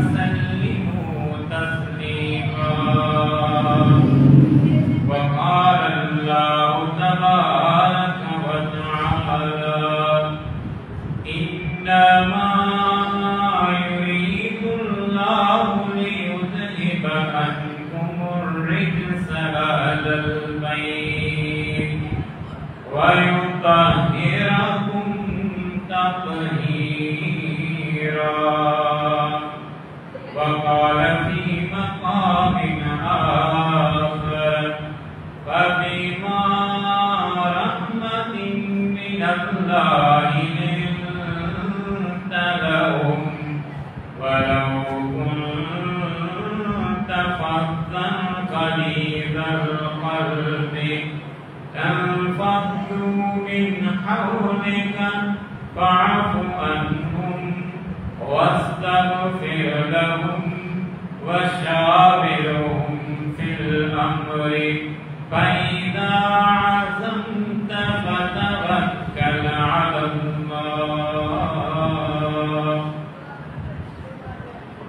वसल्लिमू तस्लीमा। वक़ाल अल्लाहु तबारक व तआला इन्नमा युरीदुल्लाहु लियुज़हिबा अन्कुमुर रिज्सा अहलल बैत व युतहिरकुम तत्हीरा। वक़ाल फी मक़ामिन आख़र फबिमा रहमतिन मिनल्लाहि लिन्ता लहुम वलौ कुन्त फ़ज़्ज़न ग़लीज़ल क़ल्बि लंफ़ज़्ज़ू मिन हवलिका फ़अफ़ु अन्हुम वस्तग़फ़िर लहुम वशाविरहुम फिल अम्रि फ़इज़ा अज़म्त फ़तवक्कल अलल्लाह।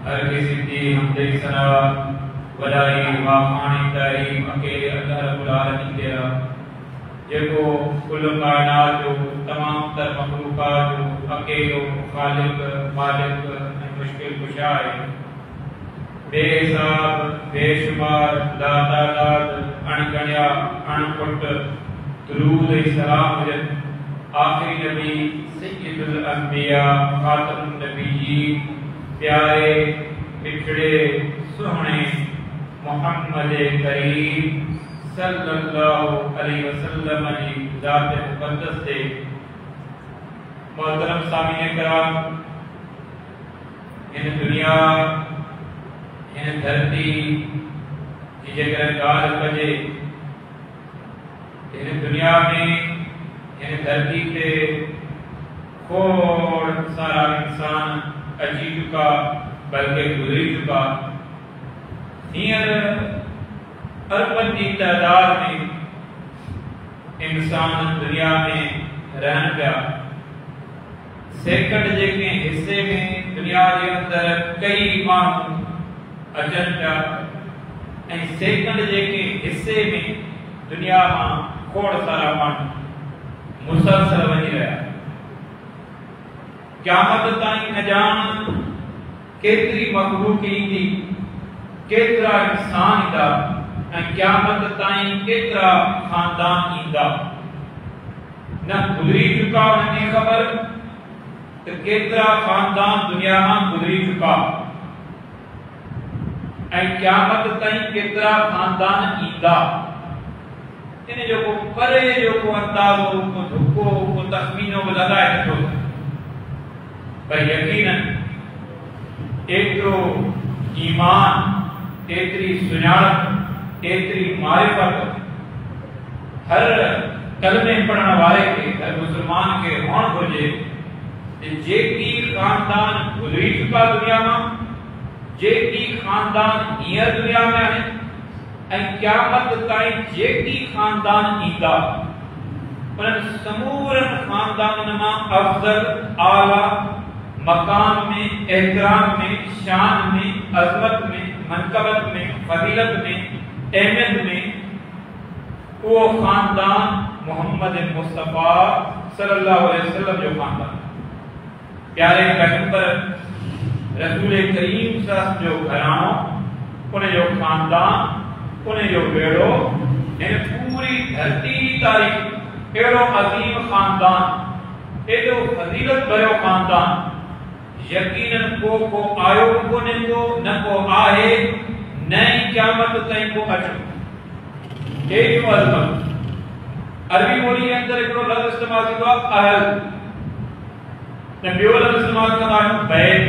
हर किसी की हमदे सना वलाई वाखानी तारीफ अकेले अल्लाह रब्बुल आलमीन तेरा जेको कुल कायनात जो तमाम तर मखलूकात जो अकेलो खालिक मालिक मुश्किल कुशा है। बेहिसाब बेशुमार लातादाद अणगणिया अणकुट दुरूद सलाम हुजन आखिरी नबी सय्यदुल अंबिया खातमुन नबिय्यीन प्यारे बिछड़े सुहने मोहम्मद करीम सल्लल्लाहु अलैहि वसल्लम की ज़ात मुक़द्दस से। मोहतरम सामीन कराम, इन दुनिया इन धरती की जगह गाल कजे इन दुनिया में इन धरती पे खोड़ सारा इंसान अजी चुका बल्कि गुजरी चुका। नियर अरबन की तादाद में इंसान दुनिया में रहन पिया। सेकंड जेके हिस्से में दुनिया के अंदर कई माण्हू अचन पिया ऐं सेकंड जेके हिस्से में दुनिया में खोड़ सारा माण्हू मुसलसल वही रहा। क़यामत ताईं न जान केतरी मखलूक ईंदी, केतरा इंसान ईंदा ऐं क़यामत ताईं केतरा खानदान ईंदा। न गुज़री चुका उन्हें ख़बर तो केतरा खानदान दुनिया में गुज़री चुका ऐं क़यामत ताईं केतरा खानदान ईंदा। इन जो को परे जो को अंदाज़ो को धुको को तख़मीनो लगाए नथो पर यकीनन एतिरो ईमान एतिरी सुञाणप एतिरी मारिफत हर कलमे पढ़ण वारे के हर मुसलमान के हुअण घुरिजे जेकी खानदान गुज़री चुका दुनिया में जेकी खानदान हींअर दुनिया में आहिनि ऐं क़यामत ताईं जेकी खानदान ईंदा उन्हनि समूरनि खानदाननि मां अफ़ज़ल आला मकाम में एहतराम में शान में अज़मत में मनक़बत में फजीलत में अहमियत में वो खानदान मोहम्मद मुस्तफ़ा सल्लल्लाहु अलैहि वसल्लम जो खानदान प्यारे पैगंबर रसूल करीम सल्लल्लाहु जो घरानो उन्हें जो खानदान उन्हें जो बेड़ो इन पूरी धरती तारीख़ एड़ो अजीम खानदान एड़ो फजीलत भरियो खानदान यकीनन को आयो कोने को न को आहे न क़यामत ताईं को अचो। एॾो अज़मत अरबी ॿोली जे अंदर हिकिड़ो लफ़्ज़ इस्तेमाल थींदो आहे अहल ऐं ॿियो लफ़्ज़ इस्तेमाल कंदा आहियूं बैत।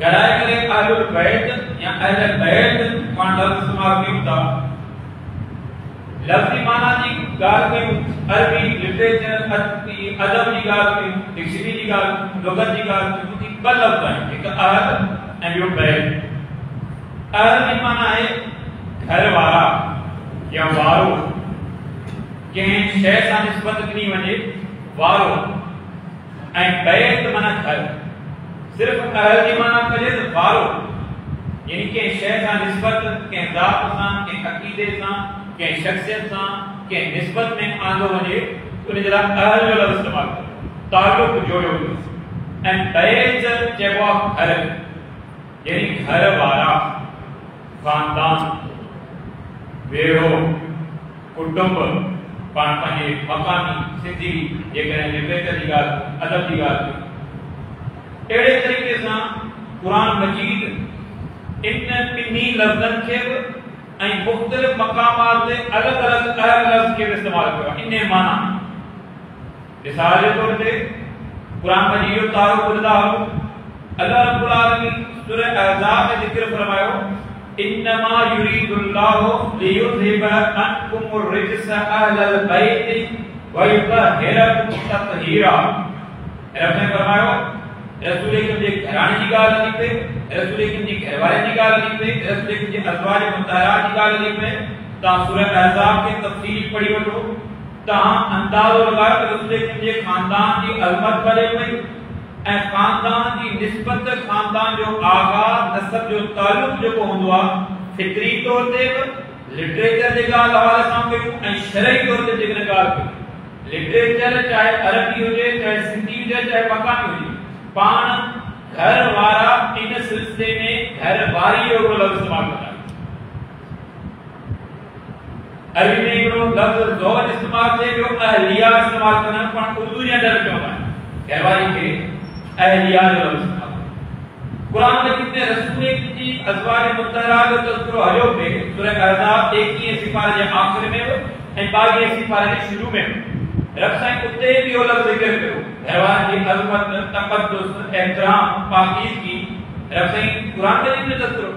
ॻाल्हाए करे अहलुल बैत या अहल बैत पाण लफ़्ज़ इस्तेमाल कयूं था। लफ़्ज़ी माना जी ॻाल्हि कयूं अरबी लिटरेचर अदब जी ॻाल्हि कयूं डिक्शनरी जी ॻाल्हि लुग़त जी ॻाल्हि कयूं ॿ लफ़्ज़ आहिनि हिकु अहल ऐं ॿियो बैत। अहल जी माना आहे घर वारा या वारो कंहिं शइ सां निस्बत ॾिनी वञे वारो ऐं बैत माना घर सिर्फ अहल जी माना कजे तो बारो यानी के शय सां निस्बत के ज़ात सां के अकीदे सां के शख्सियत सां के निस्बत में आंदो वने उन जरा अहल जो लफ्ज़ इस्तेमाल करो ताल्लुक जोड़ो एंड बैज चेबो घर यानी घर वाला खानदान वेहो कुटुंब पाण पंहिंजे मकानी सिंधी जेकॾहिं लिटरेचर जी ॻाल्हि अदब जी ॻाल्हि अहिड़े तरीक़े सां क़ुरान मजीद इन ॿिन्ही लफ़्ज़नि खे बि ऐं मुख़्तलिफ़ मक़ामात ते अलॻि अलॻि अहल लफ़्ज़ खे बि इस्तेमालु कयो आहे इन माना मिसाल जे तौर ते क़ुरान मजीद जो तारुफ़ ॿुधंदा हो अल्लाह रब्बुल आलमीन सूरह अहज़ाब में ज़िक्र फरमायो इन्नमा युरीदुल्लाहु लियुज़हिबा अन्कुमुर रिज्स अहलल बैति व युतहिरकुम तत्हीरा। रब ने फरमायो रसूल अकरम जे घराणे जी ॻाल्हि हली पे रसूल अकरम जी घरवारे जी ॻाल्हि हली पे रसूल अकरम जे अज़वाज मुतहरात जी ॻाल्हि हली पे तव्हां सूरह अहज़ाब खे तफ़सील पढ़ी वठो तव्हां अंदाज़ो लॻायो त रसूल अकरम जे ख़ानदान जी अज़मत वधे पई ऐं ख़ानदान जी निस्बत ख़ानदान जो आगाज़ नसब जो ताल्लुक जेको हूंदो आहे फितरी तौर ते बि लिटरेचर जे ॻाल्हि हवाले सां कयूं ऐं शरई तौर ते जेकॾहिं ॻाल्हि कयूं लिटरेचर चाहे अरबी हुजे चाहे सिंधी हुजे चाहे मकानी हुजे पाण घर वारा इन सिलसिले में घर वारी जो लफ्ज़ इस्तेमाल कंदा अरबी में हिकिड़ो लफ्ज़ ज़ौज इस्तेमाल थिए ॿियो अहलिया इस्तेमाल कंदा आहिनि पाण उर्दू जे अंदरि चवंदा आहिनि घरवारी खे अहलिया जो लफ्ज़ इस्तेमाल कुरान मजीद में रसूल जी अज़वाज मुतहरात जो तज़किरो हलियो पे सूरह अहज़ाब 21 सिपारे जे आख़िर में ऐं 22 सिपारे जे शुरू में रब साईं उते भी वो लफ्ज़ ज़िक्र कयो घरवारनि जी अज़मत तक़द्दुस एहतराम पाकीज़गी रब साईं कुरान मजीद में तज़किरो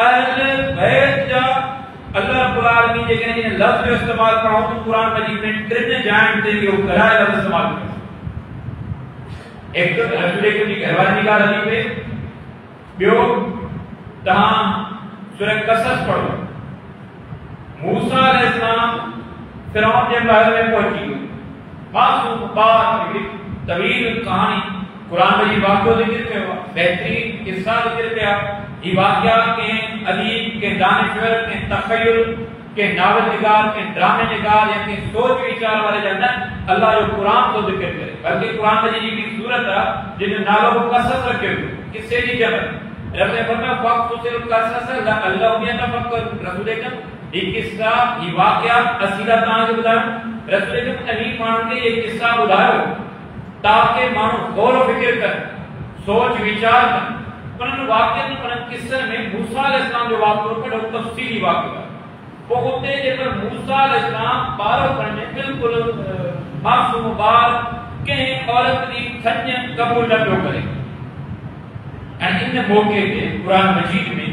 अहल बैत जा अल्लाह रब्बुल आलमीन जेकॾहिं इन लफ़्ज़ जो इस्तेमाल कयूं त कुरान मजीद में टिनि जाइनि ते इहो घराए लफ़्ज़ इस्तेमाल कयो एक तो रसूल अकरम जी घरवारनि जी ॻाल्हि हली पे ॿियो तव्हां सूरह क़सस पढ़ो मूसा अलैहिस्सलाम फिरौन जे महल में पहुची वियो मासूम बात तवील कहानी कुरान मजीद वाक़ियो ज़िक्र कयो बेहतरीन किस्सा ज़िक्र कया ये वाक़या के अदीब के दानिशवर के तख़य्युल के नावल निगार के ड्रामे निगार या के सोच विचार वाले जन्नत अल्लाह जो कुरान तो ज़िक्र करे बल्कि कुरान मजीद की सूरत है जिन नालो को कसस रखे किससे जी जबल रब ने फरमाया वक्तुल कसस अल्लाह ने तफक्कुर रसूल अकरम ये किस्सा ये वाक़या असीला तां जो बुधायो रसूल अकरम अली मान के ये किस्सा बुधायो ताकि मानो गौर फिक्र कर सोच विचार कर उन वाक़यन उन किस्सन में मूसा अलैहिस्सलाम जो वाक़यो कड़ो तफसीली वाक़या वो होते जे पर मूसा अलैहिस्सलाम बारो करने बिल्कुल मासूम बार के औरत दी खन्य कबूल न पियो करे ऐं इन मौके ते कुरान मजीद में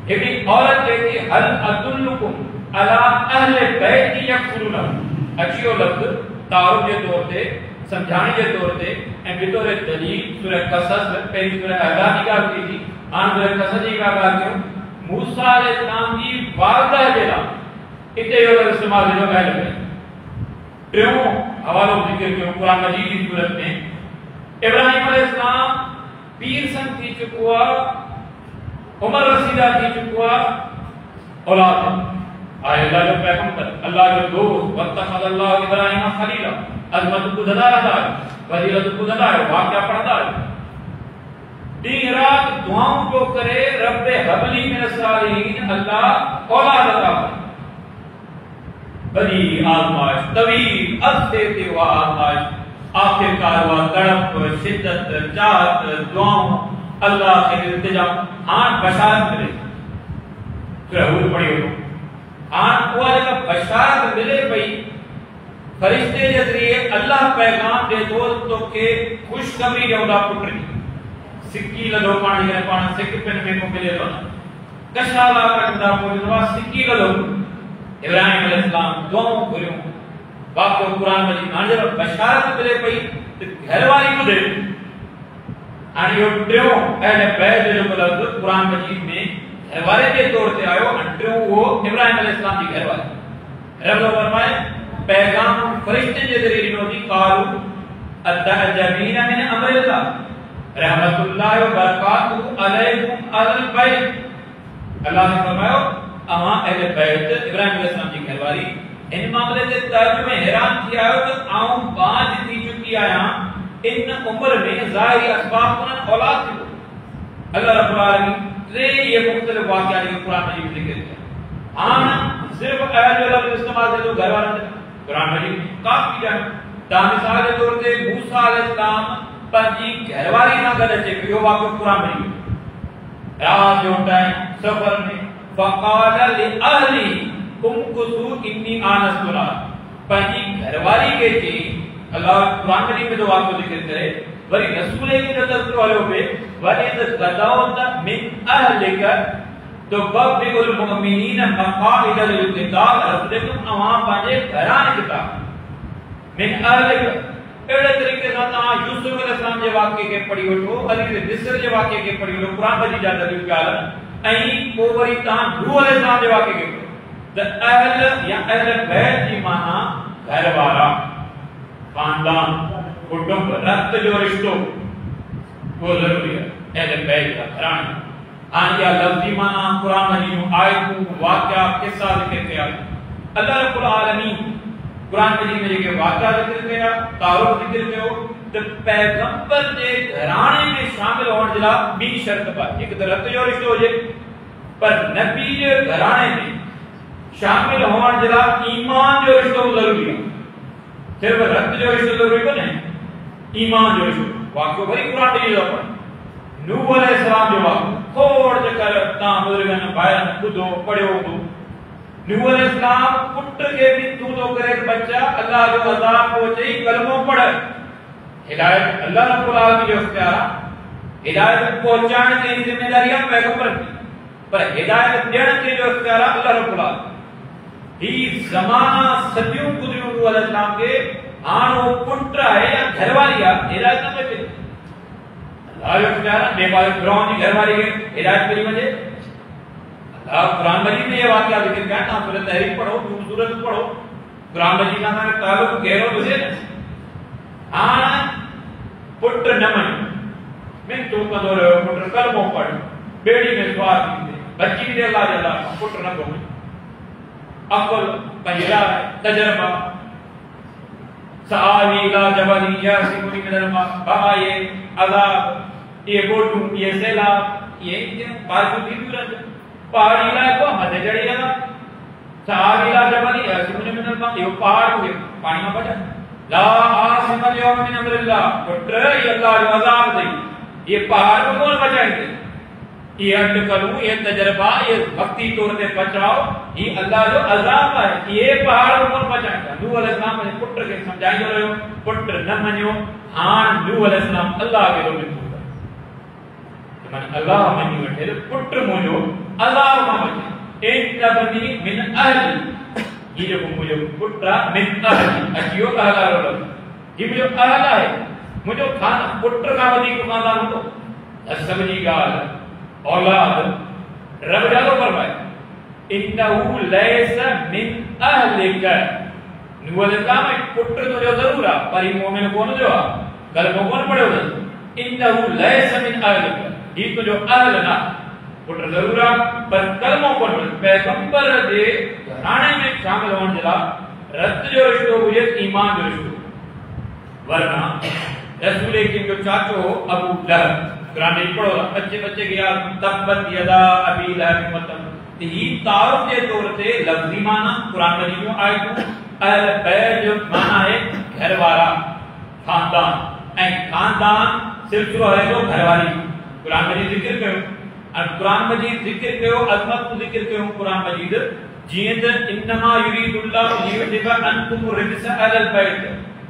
हिकड़ी औरत जेकी हल अदुल्लुकुम अला अहले बैत यकफुरुना अचियो लफ्ज़ तारुफ जे तौर ते समझाने जे तौर ते ऐं बितौर दलील सूरह क़सस पहिरीं सूरह अहज़ाब जी ॻाल्हि कई थी हाणे सूरह क़सस जी ॻाल्हि कयूं मूसा अलैहिस्सलाम जी वालदा जे लाइ इते जो इस्तेमाल जो ॻाल्हि कई टियों हवालो ज़िक्र कयो कुरान मजीद की सूरत में इब्राहिम अलैहिस्सलाम पीर सन थी चुको आहे उमर रसीदा थी चुको आहे औलाद आए अल्लाह जो पैगंबर अल्लाह जो दोस्त वत्तखज़ अल्लाह इब्राहिम खलीला अज़मत को ज़दा रहा फजीलत को ज़दा वाक़या पढ़दा दिन रात दुआओं को करे रब्बे हबली मिन सालिहीन अल्लाह औलाद अता करे बड़ी आज़माइश तवील अरसे ते वो आज़माइश आखिरकार वो तड़प शिद्दत चाहत दुआओं अल्लाह के इल्तिजा हां बशारत मिले सूरह हूद पढ़ी हो हां वो जब बशारत मिले पई फरिश्ते जे ज़रिए अल्लाह पैगाम दे दो तो के खुशखबरी ॾेंदा पुट सिक्की लदो पाणी है पाण सिक पिन में को मिले तो कशाला कंदा पोइवा सिक्की लदो इब्राहिम अलैहिस्सलाम दुआओं करियो वाक़ो कुरान मजीद हाणे जब बशारत मिले पई तो घर वाली ॿुधे हाणे यो टियों अहले बैत जो लफ़्ज़ कुरान मजीद में घरवारे के तौर ते आयो टियों वो इब्राहिम अलैहिस्सलाम जी घरवारी रब फरमाए पैगाम फरिश्ते जे ज़रिए ॾिनो थी कालू अतअजबीन मिन अमरिल्लाह रहमतुल्लाहि व बरकातुहु अलैकुम अहल बैत। अल्लाह ने फरमायो अमा अहले बैत इब्राहिम अलैहिस्सलाम जी घरवारी इन मामले से तर्जुमे हैरान थी आयो तो आऊं बाज थी चुकी आया इन उम्र में ज़ाहिरी असबाब कोन औलाद थी। अल्लाह रब्बुल आलमीन से ये मुख्तलिफ वाक़या जो कुरान मजीद में जिक्र किया हां सिर्फ अहले लफ्ज़ इस्तेमाल से जो घरवारा कुरान मजीद में काफी जान ता मिसाल के तौर पे मूसा अलैहिस्सलाम पंजी घरवारी ना गॾु अचे पियो वाक़ो कुरान मजीद रात जो टाइम सफर में फक़ाल लि अहली कुमकुसु इन्नी आनस्तु नार पंजी घरवारी के थी अल्लाह कुरान मजीद में जो वाक़ो जिक्र करे वरी रसूल की जो तज़किरो हलो पे वरी गदाउत मिन अहलिक तो बबिउल मुमिनीन मक़ाइद लिल क़िताल रसूलकुम अवा पंजे घरान किताब मिन अहलिक एड़े तरीके से ता यूसुफ अलैहिस्सलाम जे वाक़े के पढ़ी वठो अली के मिस्र जे वाक़े के पढ़ी वठो कुरान मजीद जा दलील ॻाल्हि ऐं पोइ वरी ता नूह अलैहिस्सलाम जे वाक़े के द अहल या अहल बैत की माना घर वाला खानदान कुटुंब रक्त जो रिश्तो वो जरूरी है अहल बैत का घराना। हां या लफ्जी माना कुरान मजीद में आयतों वाक़या किस्सा जिक्र किया अल्लाह रब्बुल आलमीन कुरान मजीद में जो वाक़या जिक्र किया तारुफ जिक्र कियो तो पैगंबर जे घराने में शामिल होने जला बी शर्त पर एक तो रक्त जो रिश्तो हो जे पर नबी जे घराने में शामिल होने जला ईमान जो रिश्तो जरूरी है। सिर्फ रक्त जो रिश्तो जरूरी को नहीं ईमान जो रिश्तो वाक़ो वरी कुरान मजीद में नूह अलैहिस्सलाम जो वाक़ो खोड़ जकर ता बुजुर्गन भाइरन खुदो पढ़ियो हो नूह अलैहिस्सलाम पुट के भी तू तो करे बच्चा अल्लाह जो अज़ाब पहुंचे कलमो पढ़ हिदायत अल्लाह रब्बुल आलमीन जो इख्तियार हिदायत पहुंचाने की जिम्मेदारी है पैगंबर की पर हिदायत देने के जो इख्तियार अल्लाह रब्बुल आलमीन ही जमाना सदियों गुजरियो नूह अलैहिस्सलाम के आनो पुट है या घरवाली है हिदायत न मिले अल्लाह जो इख्तियार नेपाल फिरौन की घरवाली के हिदायत करी वजे अल्लाह कुरान मजीद में ये वाक़या जिक्र किया ना सूरत तहरीर पढ़ो सूरत पढ़ो कुरान मजीद का ताल्लुक गहरो तुझे हां पुट न मन मैं तो कदो रे पुट कलमो पढ़ बेड़ी में सवार थी बच्ची भी अल्लाह जल्ला पुट न को अकल पहिरा तजर्बा सावी ला जबली यासिमुनी मिनल मा बाबा ये अज़ाब ये बोटू ये सेला ये बाजू दी तुरंत पहाड़ी इलाको मथे चढ़ी लगा सावी ला जबली यासिमुनी मिनल मा ये पहाड़ के पानी में बचा ला आसिम अल यौम मिन अमरिल्लाह पुत्र ये अल्लाह जो अज़ाब दे ये पहाड़ को कौन बचाएंगे ये अटकलू ये तजर्बा ये वक्ती तौर पे बचाओ ये अल्लाह जो अज़ाब है ये पहाड़ को कौन बचाएगा नूह अलैहिस्सलाम ने पुत्र के समझाई रहो पुत्र न मनियो हां नूह अलैहिस्सलाम अल्लाह के रो में मन अल्लाह मनी वठे पुत्र मोजो अज़ाब मा बचे एक तबनी मिन अहली ये जो मुझे पुत्र मिन अहली अजियो कहला रो ये मुझे अहला है मुझे खाना पुत्र का वधी को कांदा हो तो समझी गाल औलाद रब जालो फरमाए इन्नहु लैसा मिन अहलिक नूह अलैहिस्सलाम पुत्र तो जो जरूर है पर ये मोमिन कौन जो कल को कौन पढ़ो इन्नहु लैसा मिन अहलिक ये तो जो अहल ना पुत्र जरूर है पर कलमो कौन पैगंबर दे घराने में शामिल होने जला रत जो रिश्तो हुए ईमान जो रिश्तो वरना रसूल की जो चाचो अबू लहब कुरान में पढ़ो बच्चे बच्चे गया तब्बत यदा अबी लहब मतलब ही तारुफ के तौर पे लफ्जी माना कुरान में जो आयतों अहल बैत जो माना है घर वाला खानदान ए खानदान सिलसिला है जो घरवाली कुरान मजीद जिक्र कयो और कुरान मजीद जिक्र कयो अजमत को जिक्र कयो कुरान मजीद जींद इन्नमा युरीदुल्लाहु लियुज़हिबा अन्कुम रिजस अहल बैत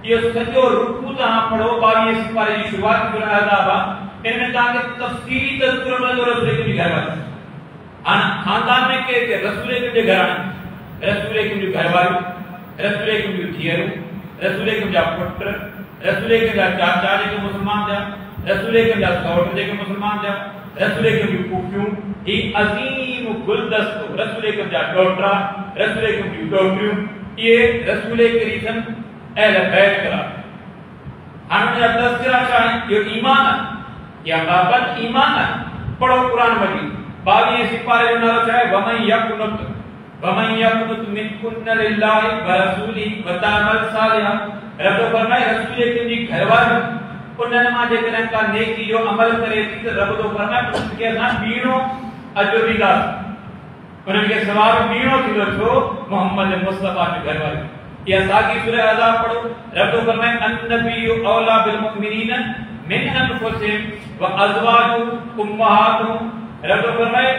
ये सजो रुकू ता पढ़ो 22 सिपारे की शुरुआत में अज़ाबा इनमें ताकि तफसीली तज़किरो में तो रसूल के घर वाले अन खानदान में के रसूल के घर आने रसूल के घर वाले रसूल के धीरू रसूल के पुत्र रसूल के चाचा जे मुसलमान जा रसूल के सौट जे मुसलमान जा रसूल के फूफियों ई अजीम गुलदस्तो रसूल के डॉक्टरा रसूल के डॉक्टरियों ये रसूल के रीजन अहल बैत करा हम जा तज़किरा चाहिए ये ईमान या बाबत ईमान है। पढ़ो कुरान मजीद 22 सिपारे जो नारो चाहे वमन यकुनुत मिनकुन्न लिल्लाहि व रसूलिही व तअमल सालिहा। रब तो फरमाए रसूल की घरवार उन्हनि मां जेकॾहिं का नेकी जो अमल करे थी त रब तो फरमाए उनखे असां बीणो अजर ॾींदासीं, उनखे सवाब बीणो थींदो छो मोहम्मद मुस्तफा के घरवारी। या सागी सूरह अज़ाब पढ़ो रब तो फरमाए अन्नबिय्यु औला बिल मुमिनीन मिन अनफुसिहिम व अज़वाजुहु उम्महातुहुम। रब तो फरमाए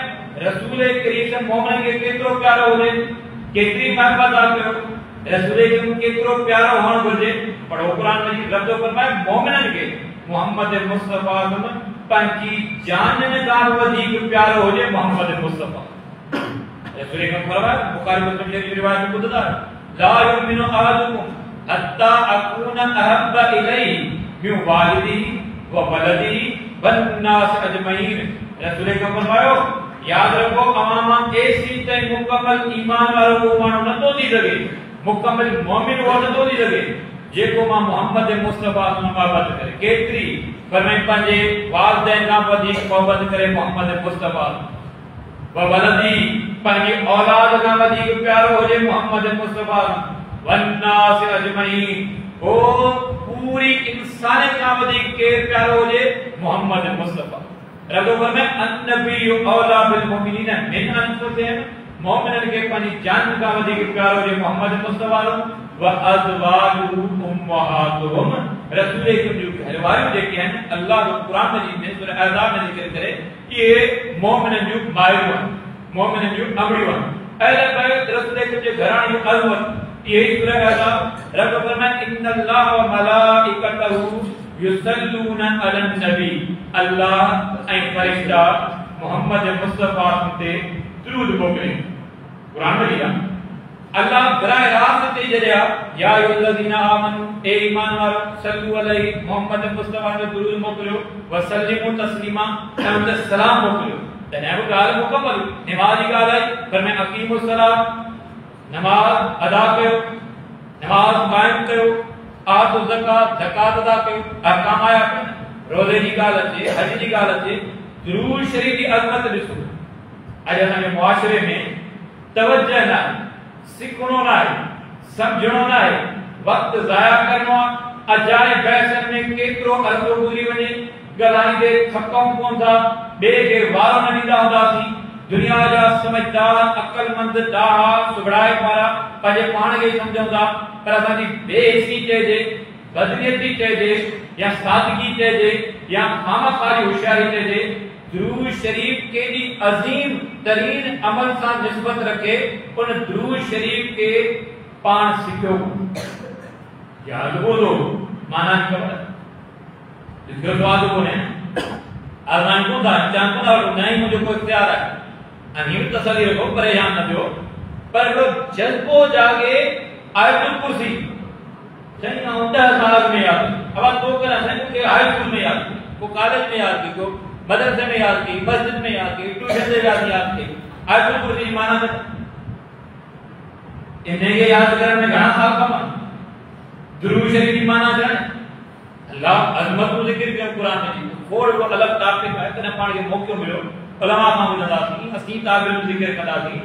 रसूल करीम मोमिन के केतिरो प्यारो हुजे, केतिरी महबत कयो, रसूल करीम केतिरो प्यारो हुअण घुर्जे। पढ़ो कुरान मजीद रब तो फरमाए मोमिनन के मोहम्मद मुस्तफा पंहिंजी जान खां वधीक प्यारो हुजे मोहम्मद मुस्तफा। रसूल करीम फरमाए बुखारी मुस्लिम जी रिवायत में ॿुधंदा ला युमिनु अहदुकुम हत्ता अकूना अहब्ब इलैहि मिन वालिदिही व वलदिही वन्नास अजमईन। रसूल करीम फरमायो याद रखो अवामा ऐसी तय मुकम्मल ईमान वारो को मानो न तो थी सके, मुकम्मल मोमिन वो न तो थी सके जेको मां मोहम्मद मुस्तफा से मोहब्बत करे। केतरी फरमाए पंजे वालिदैन का वधीक मोहब्बत करे मोहम्मद मुस्तफा व वलदी पंजे औलाद का वधीक प्यारो हो जे मोहम्मद मुस्तफा वन्नास अजमईन। ओ पूरी इंसान का वधीक के प्यारो हो जे मोहम्मद मुस्तफा। रब फरमाए अन्नबिय्यु औला बिल मुमिनीन मिन अनफुसिहिम। मोमिनन के पंहिंजी जान का वधीक प्यारो जे मोहम्मद मुस्तफा व अज़वाजुहु उम्महातुहुम। रसूल करीम जो घरवारियूं जेके आहिनि अल्लाह जो कुरान मजीद में सूरह अहज़ाब में ज़िक्र करे ये मोमिनन जो मायूं आहिनि, मोमिनन जो अमड़ियूं आहिनि। अहले बैत रसूल करीम जे घराणी जो अज़मत यही सूरह अहज़ाब रब फरमाए इन्नल्लाह व मलाइकतहु युसल्लूना अलन नबी। अल्लाह ऐं फरिश्ता मोहम्मद मुस्तफा ते दुरूद मोकिले। कुरान में लिखा अल्लाह बराह रास्त ते जरिया या अय्युहल्लज़ीना आमनू ए ईमान वारो सल्लु अलैहि मोहम्मद मुस्तफा ते दुरूद मोकिलियो व सल्लिमु तस्लीमा ऐं उन ते सलाम मोकिलियो। तने वो गाल मुकम्मल नमाज जी गाल आई फरमाए अकीमुस सलात नमाज अदा कयो, नमाज कायम कयो, आतो ज़कात ज़कात अदा कयो, अहकाम आया रोज़े जी गाल अचे, हज जी गाल अचे, दुरूद शरीफ की अज़मत ॾिसो। अॼु असांजे मुआशरे में तवज्जो ना सिखणो ना है, समझणो ना है, वक्त ज़ाया करणो आहे। अजाए बहसन में केतिरो अर्ज़ो गुज़री वञे, ॻाल्हाईंदे थकऊं कोन था, ॿिए खे वारो न ॾींदा हूंदासीं। दुनिया जा समझदार अकलमंद ॾाढा सुगड़ाए वारा पंहिंजे पाण खे सम्झूं था, पर असांजी बेइज़्ज़ती चइजे, बदनियती चइजे या सादगी चइजे या खामखारी होशियारी चइजे। दुरूद शरीफ के दी अजीम तरीन अमल सां निस्बत रखे उन दुरूद शरीफ के पाण सिखो। याद बोलो माना खबर जिसको स्वाद बोले अरमान को था चांद को था नहीं मुझे कोई इख्तियार है अमीर तसल्ली रखो परेशान न हो। पर वो जज्बो जागे आयतुल कुर्सी सही ना होता है साल में याद। अब तो कर सही के हाई स्कूल में याद को कॉलेज में याद की को मदरसे में याद की, मस्जिद में याद की, ट्यूशन से याद की। आयतुल कुर्सी माना था इन्हें के याद करने में घना साल कमा। दुरूद शरीफ की माना जाने अल्लाह अज़मत को जिक्र किया कुरान में और वो अलग टॉपिक है तने पाण के मौको मिलो उलमा मां ॿुधंदासीं असीं ताबिर जिक्र कंदासीं।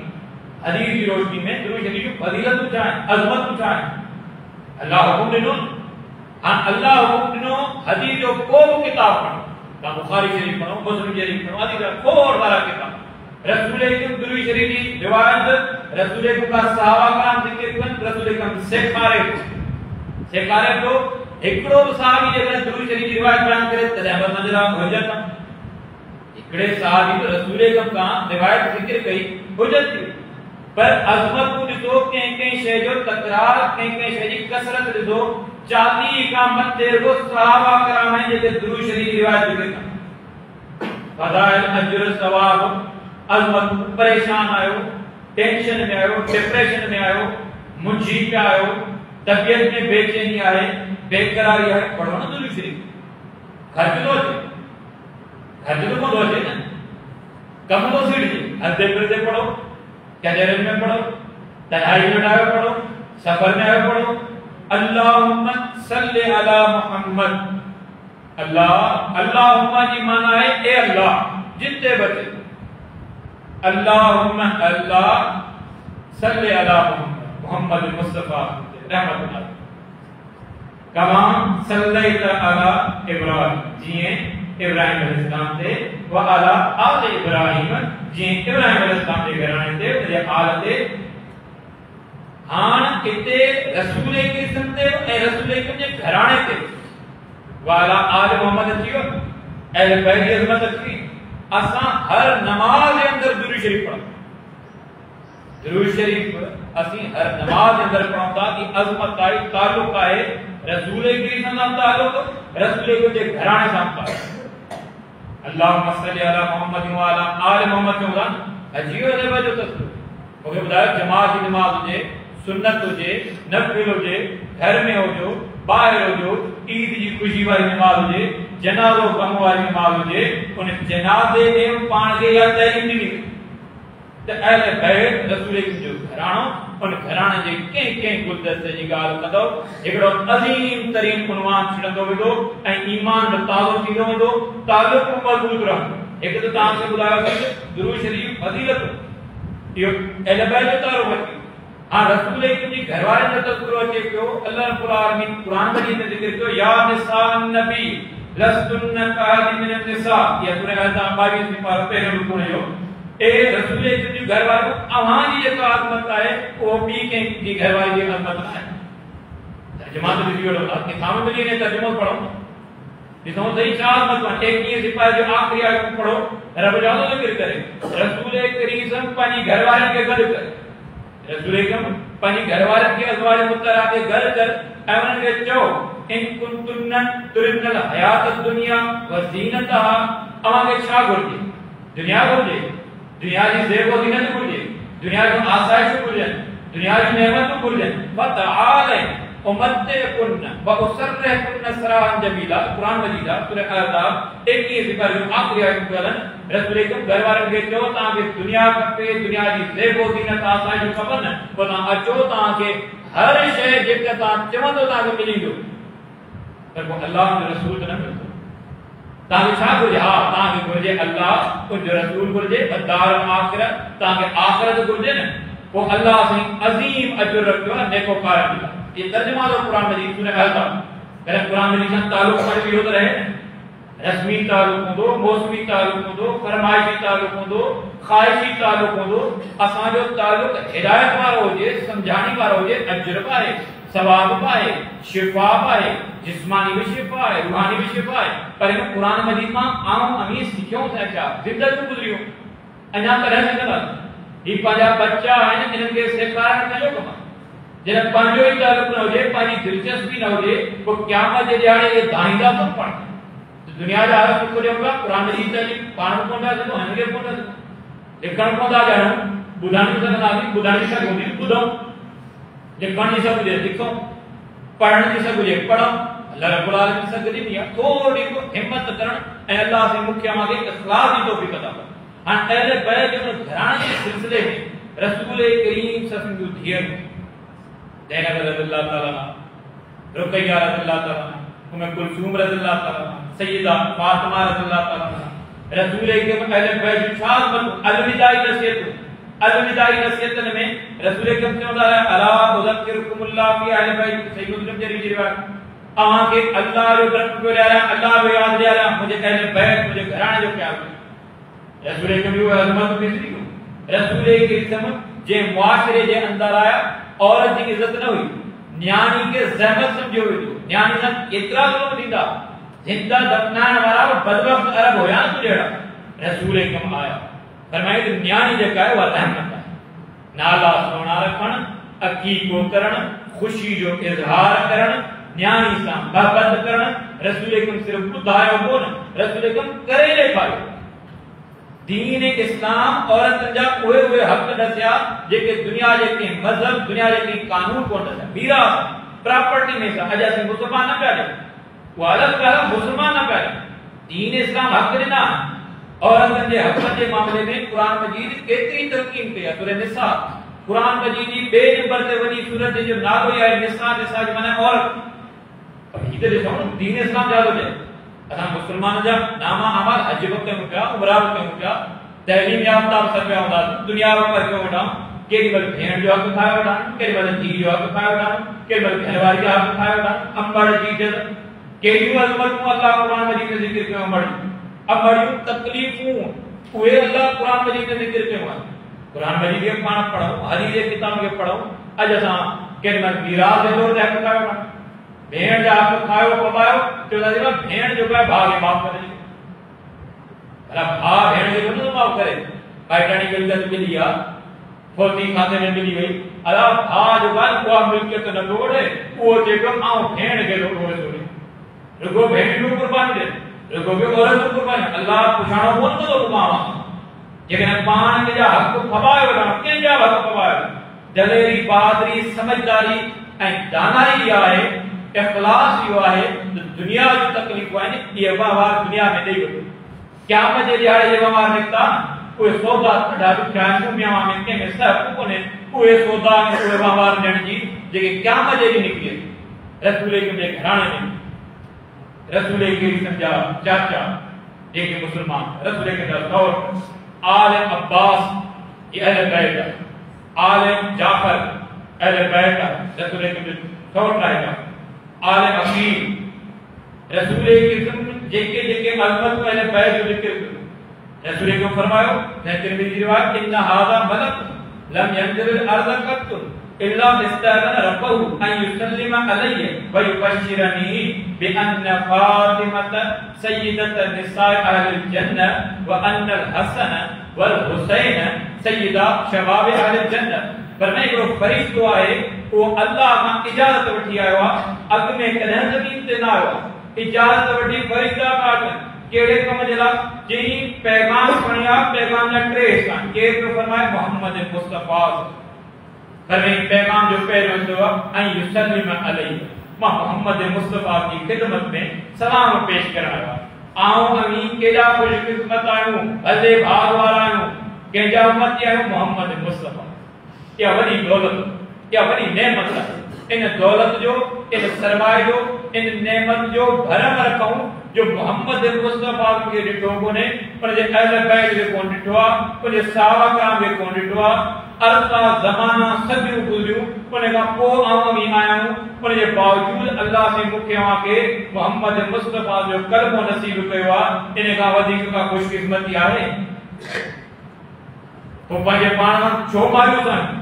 हदीस की रोशनी में दुरूद शरीफ की फजीलत छा आहे, अज़मत छा आहे। अल्लाह हुकुम ॾिनो हां अल्लाह हुकुम ॾिनो हदीस जो को बि किताब पढ़ो ता बुखारी शरीफ पढ़ो, मुस्लिम शरीफ पढ़ो, आदि का खोड़ वाला किताब रसूल के दुरूद शरीफ की रिवायत रसूल के का सहाबा का जिक्र कन रसूल के सेखारे तो एकड़ो सहाबी जे दुरूद शरीफ की रिवायत बयान करे तदे हम नजरा हुजत एकड़े सहाबी तो रसूल के का रिवायत जिक्र कई हुजत थी। पर अज़मत को ॾिसो कंहिं शइ जो तकरार कंहिं शइ जी कसरत ॾिसो 40 का मथे वो सहाबा कराम है जेके दुरूद शरीफ की रिवायत जिक्र कन फदाइल अजर सवाब अज़मत परेशान आयो, टेंशन में आयो, डिप्रेशन में आयो, मुंझी पे आयो, तबियत में बेचैनी आए, बेकरारी आए, पढ़ो ना दुरूद शरीफ। खर्च तो को दो ना कम तो सीट जी हदे फिरते पढ़ो, कैजरन में पढ़ो, तन्हाई में आयो पढ़ो, सफर में आयो पढ़ो। अल्लाहुम्मा सल्ली अला मुहम्मद अल्लाह अल्लाहुम्मा जी माना है ए अल्लाह जितने बचे अल्लाहुम्मा अल्लाह सल्ले अला मुहम्मद मुस्तफा रहमतुल्लाह कमा सल्लैता अला इब्राहिम जिए इब्राहिम अलैहिस्सलाम ते व अला आल इब्राहिम जिए इब्राहिम अलैहिस्सलाम के घराने ते उनके आल ते हां इते रसूल किस्म ते ए रसूल के घराने ते वाला आल मोहम्मद थियो अहले बैत की अजमत थी असा हर नमाज के अंदर दुरूद शरीफ पढ़ो दुरूद शरीफ असी हर नमाज के अंदर पढ़ता कि अजमत आई ताल्लुक आए रसूल की नाम ताल्लुक रसूल के घराने नाम ताल्लुक अल्लाहुम्मा सल्ली अला मुहम्मद व अला आल मुहम्मद के उदान अजियो दे वजो तस ओके बताया जमात की नमाज हुजे सुन्नत हुजे नफिल हुजे घर में हुजो बाहर हुजो ईद की खुशी वाली नमाज हुजे जनाजो कम वाली नमाज हुजे उन जनाजे ने पाण के या तैलीम नहीं त अहले बैत रसूल जो घरानो उन घराने जे के के गुलदस्ते जी गाल कंदो एकड़ो अजीम तरीन उन्वान छिड़ंदो वेदो ए ईमान जो तालो थींदो वेंदो ताल्लुक मजबूत रहंदो एक तो तां से बुधायो कि दुरूद शरीफ फजीलत यो अहले बैत जो तारो वठी हां रसूल जी घरवारे जो तज़किरो अचे पियो अल्लाह रब्बुल आलमीन कुरान मजीद में जिक्र कियो या निसा नबी लस्तुन कादिन मिन निसा या सूरह अज़ाम 22 में पार पहले रुको जो ए रसूल जी घरवारे अवां जी जो आजमत है वो भी के जी घरवारे जी आजमत है तर्जुमा तो वीडियो लो कि सामने मिली ने तर्जुमा पढ़ो जिसमें सही चार मत एक ये सिपाही जो आखिरी आयत पढ़ो रब जानो जिक्र करे रसूल करीम पानी घरवारे के गद करे रसूल करीम पानी घरवारे के अजवाज मुतहरा के घर कर एवन के चो इन कुंतुन तुरिनल हयात दुनिया व जीनतहा अवा के छा गुरजे दुनिया गुरजे दुनिया की ज़ेब व ज़ीनत गुरजे दुनिया की आसाइश गुरजे दुनिया की नेमत गुरजे फतआल उम्मतकुन व उसरकुन सराहन जमीला कुरान मजीद सूरह अहज़ाब 21 पर जो आखिरी आयत में रसूल के घरवारे के चो ता के दुनिया पे दुनिया की ज़ेब व ज़ीनत आसाइश खबर न तो ता अचो ता के हर शय जेके ता चवंदो ता के मिलिंदो पर वो अल्लाह के रसूल न मिलंदो ता के छा गुरजे हां ता के गुरजे अल्लाह और जो रसूल गुरजे बदार आखिरत ता के आखिरत गुरजे न वो अल्लाह से अजीम अजर रखो नेकोकार मिला ये तर्जुमा तो कुरान मजीद सूरह अहज़ाब करे कुरान मजीद से ताल्लुक पर भी होता रहे रस्मी ताल्लुक होंदो मौसमी ताल्लुक होंदो फरमाइशी ताल्लुक होंदो ख्वाहिशी ताल्लुक होंदो असा जो ताल्लुक हिदायत वारो होजे समझानी वारो होजे अजर पाए सवाब पाए शिफा पाए जिस्मानी भी शिफा है रूहानी भी शिफा है पर इन कुरान मजीद में आम अमी सिखियो से क्या जिंदगी गुजरियो अना तरह से करा ई पाजा बच्चा है इनके सेकार कयो कमा जन पंजो ही ताल्लुक न होजे पानी दिलचस्पी न होजे को क़यामत जे दिहाड़े ये दाइंदा तो पड़ तो दुनिया जा हाल को देगा कुरान मजीद जी पाण को ना तो हनगे को ना लिखण को दा जानो बुधानी से ना बुधानी से होनी बुधो लिखण जी सब जे लिखो पढ़न जी सब जे पढ़ो अल्लाह रब्बुल आलमीन से गदी दिया थोड़ी को हिम्मत करण ए अल्लाह से मुख्य मांगे इखलास की तौफीक अता कर हां पहले बैत जो घराने के सिलसिले में रसूल करीम सल्लल्लाहु अलैहि वसल्लम ज़ैनब रज़ियल्लाहु ताला रुकैया रज़ियल्लाहु ताला उम्मे कुलसूम रज़ियल्लाहु ताला सय्यदा फातिमा रज़ियल्लाहु ताला रसूल के अहले बैत छाल अलविदाई नसीहत में रसूल के कहंदा है अला उज़किरुकुमुल्लाह फी अहले बैत सही मुस्लिम जरी रिवायत आवा के अल्लाह जो रब को लाया अल्लाह को याद लिया मुझे अहले बैत मुझे घराने जो प्यार रसूल के भी अजमत मिसरी को रसूल के इज्जत जे मुआशरे जे अंदर आया औरत की इज्जत न हुई न्याणी के ज़हमत समझो हुई न्याणी सन इतरा लोग दीदा जिंदा दफनान वाला बदबख्त अरब होया तो जेड़ा रसूल कम आया फरमाए कि न्याणी जे का है वह रहमत है नाला सोना रखण अकी को करण खुशी जो इजहार करण न्याणी सा मोहब्बत करण रसूल कम सिर्फ बुधायो कोन रसूल कम करे ले पायो दीन इस्लाम औरत जा ओए ओए हक दसिया जेके दुनिया जेके मजहब दुनिया जेके कानून को दसिया मीरा प्रॉपर्टी में सा अजा से मुसलमान न प्यारे वो अलग का मुसलमान न प्यारे दीन इस्लाम हक देना औरत जे हक के मामले में कुरान मजीद केतरी तरकीब किया सूरह निसा कुरान मजीद की बे नंबर ते वडी सूरत जो नालो है निसा निसा माने औरत इधर देखो दीन इस्लाम जादो है असां मुस्लमान जा नामा अमाल हज वक्त में पिया उमरा वक्त में पिया तहलीम याफ्ता सर पिया हूंदा दुनिया पर क्यों वठां केॾी महिल भेण जो हक़ खाए वठां केॾी महिल धीउ जो हक़ खाए वठां केॾी महिल घरवारी जो हक़ खाए वठां अमड़ जी इज़त केॾियूं अज़मतूं अल्लाह क़ुरान मजीद में ज़िक्र कयो अमड़ियूं तकलीफ़ूं उहे अल्लाह क़ुरान मजीद में ज़िक्र कयो आहे क़ुरान मजीद खे पाण पढ़ूं हदीस जे किताब खे पढ़ूं अॼु असां केॾी महिल मीरास जे तौर ते हक़ खाए वठां भेण जा हक़ खायो पवायो चवंदा भेण जो आहे भाउ खे माफ़ करे भला भाउ भेण खे न माफ़ करे पाइटाणी खे इज़त मिली आहे फोती खाते में मिली वई अला भाउ जो आहे उहा मिल्कियत न तोड़े उहो चएतो आउं भेण खे तोड़े रुगो भेण जो कुर्बानी दे रुगो बि औरत जो कुर्बानी अल्लाह पुछाणो कोन थो मां जेकॾहिं पाण खे जा हक़ खपाए वठां कंहिंजा हक़ खपाए दलेरी बहादुरी समझदारी ऐं दानाई आहे इख़लास इहो आहे दुनिया जी तकलीफ़ूं आहिनि इहे वहिंवार दुनिया में ॾेई वठो क़यामत जे ॾियारे जे वहिंवार निकिता उहे सौदा ॾाढा ॾुखिया आहिनि दुनिया में कंहिंमें सहक कोन्हे उहे सौदा ऐं उहे वहिंवार ॾियण जी जेके क़यामत जे ॾींहुं निकिरी रसूल जे घराणे में रसूल के समझा चाचा जेके मुसलमान रसूल के सौट आल अब्बास ये अहले बैत आल जाफर अहले बैत रसूल के सौट रहेगा आल अकील रसूल के जेके जेके अज़मत अहले बैत जो जिक्र रसूल को फरमायो है तिरमिज़ी रिवायत इन्ना हाज़ा मलक लम यंज़िल अर्ज़ कत्तु इल्ला इस्तादन रब्बहु अन युसल्लिम अलैहि व युबश्शिरनी बिअन्न फातिमत सय्यदत निसाए अहलिल जन्नह व अन्न अल हसन वल हुसैन सय्यदा शबाब अहलिल जन्नह पर मैं हिकिड़ो फरिश्तो आहे वो अल्लाह खां इजाज़त वठी आयो आहे अॻ में कॾहिं ज़मीन ते न आयो आहे इजाज़त वठी फरिश्ता काट केड़े कम जे लाइ चई पैगाम खणिया पैगाम जा टे हिस्सा केर तो फरमाए मोहम्मद मुस्तफा पर पैगाम जो पहिरियों हूंदो आहे ऐं युसल्लिम अलैहि मां मोहम्मद मुस्तफा जी ख़िदमत में सलाम पेश करण आयो आऊं अमी केॾा खुशकिस्मत आहियूं हज़े भाग वारा आहियूं कंहिंजा उम्मती आहियूं मोहम्मद मुस्तफा इहा वॾी दौलत इहा वॾी नेमत आहे इन दौलत जो इन सरमाए जो इन नेमत जो भरम रखूं जो मोहम्मद मुस्तफा के ॾिठो कोन्हे उनजे अहल बैत खे कोन ॾिठो आहे उनजे सहाबा कराम खे कोन ॾिठो आहे अरसा ज़माना सदियूं गुज़रियूं उन खां पोइ आऊं आया हूं उनजे बावजूद अल्लाह से मूंखे के मोहम्मद मुस्तफा जो कलमो नसीब कयो आहे इन खां वधीक का खुशकिस्मती आहे तो पंहिंजे पाण खां छो मायूस आहिनि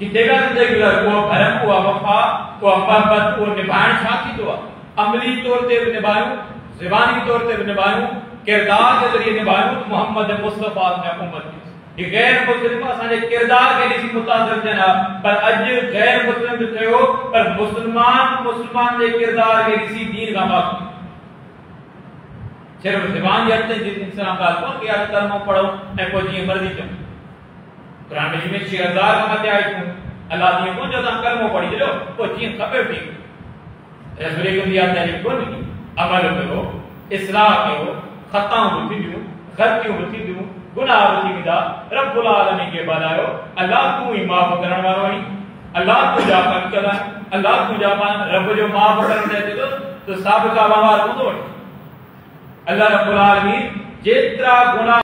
कि तेरा जिंदगी वो भरम वो वफा वो मोहब्बत वो निभाइण छा थींदो आहे अमली तौर ते बि निभायूं ज़बानी तौर ते बि निभायूं किरदार के ज़रिए निभायूं मोहम्मद मुस्तफा ने उम्मत ये गैर मुस्लिम असांजे किरदार के ॾिसी मुतासिर थियनि हा पर अॼु गैर मुस्लिम बि थियो पर मुस्लमान जे किरदार के ॾिसी दीन खां बाक़ी सिर्फ ज़बान जी हथ जी इंसान ॻाल्हि कोन कि आज कलमो पढ़ो ऐं पोइ जीअं मर्ज़ी चऊं कुरान मजीद में 6000 खां मथे आयतूं अल्लाह जीअं कोन चयो तव्हां कलमो पढ़ी छॾियो पोइ जीअं खपे ठीक रसूल की याद कोन अमल कयो इस्लाह कयो ख़ताऊं बि थींदियूं ग़लतियूं बि थींदियूं गुनाह बि थींदा रब्बुल आलमीन खे बधायो अल्लाह तू ही माफ़ करण वारो आहीं अल्लाह तुंहिंजा फर्क़ अल्लाह तुंहिंजा पाण रब जो माफ़ करण दे तो साबिक़ा वहिंवार हूंदो अल्लाह रब्बुल आलमीन जेतिरा गुनाह